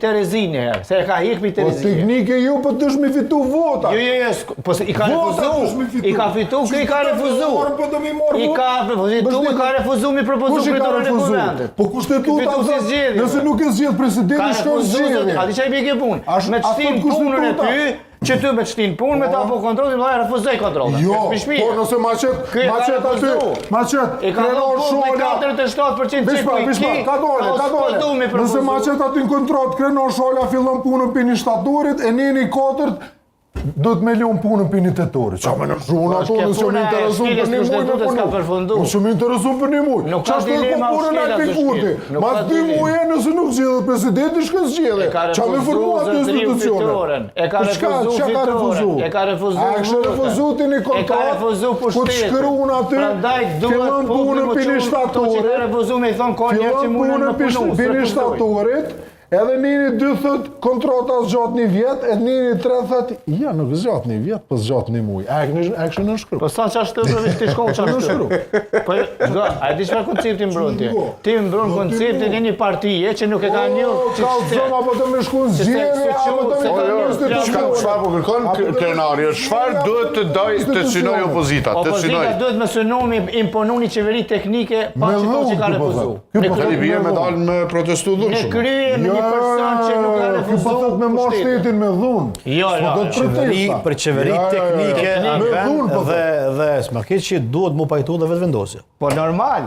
Terezini herë, se e ka hik për Po Terezini. teknike ju, po të shmi fitu vota. Jo, po i ka refuzu. I ka fitu, kë i ka refuzu. Po do mi morë I ka fitu, i ka refuzu mi propozu Kush i ka kryetarën e refuzu? Kuvendit. Po kushtetuta Fitu si zgjedhje. nëse nuk e zgjedh presidenti, Ka shkon refuzu, zgjedhje. a di çaj bie punë. Me a shtin thot punën e kushtetuta? ty, që ty me shtin punë, me ta po kontrollin, vëllai refuzoj kontrollin. Jo, po nëse maqet Ky e ka aty, refuzu. maqet, E ka krenor dhënë punë me shola. 47% Bishpa, ka dole. Nëse maqet aty në kontrot, krenor shola fillon punën për një shtatorit, e një katërt, do të me lion punën për një tetorit. Qa me në shunë ato, nëse më interesu për një muj me punu. Nëse më interesu për një muj. Qa shtë të po punën e Kurti. Ma 2 muje nëse nuk zgjedhë presidenti, shkë zgjedhë. Qa me formu atë institucionet. E ka refuzu fitoren. E ka refuzu A kështë refuzu të një E ka kontrat, refuzu ku të pushtetin. shkërun aty, Prandaj duhet fillon punën për një që ka shtatorit, refuzu me i thonë ka njerë që fillon mundën punën me punu. për një shtatorit, edhe njëri 2 thët kontrata zgjat 1 vjet, edhe njëri 3 thët, ja nuk zgjat 1 vjet, po zgjat 1 muj. A e kështë në shkru? Po sa qashtë të përveç të shkollë qashtë? Po, a e di çfarë koncepti mbron ti? Ti mbron konceptin e një partije që nuk e ka një... Ka zëma, apo të me shku në zgjedhje, apo të me shku në institucion. Çfarë po kërkon krenari? Çfarë duhet të të synoj opozita? Të synoj. Opozita duhet me synu me imponu një qeveri teknike pa që to që ka refuzu. Tani bie me dalë me protestu Në dhunshëm. krye me një person që nuk ka Ky refuzu po thot me marrë shtetin me dhunë. Jo, Po do të protesta. Për qeveri teknike Me dhunë, po dhe smarkeqi duhet mu pajtu dhe vetë vendosje. po normal.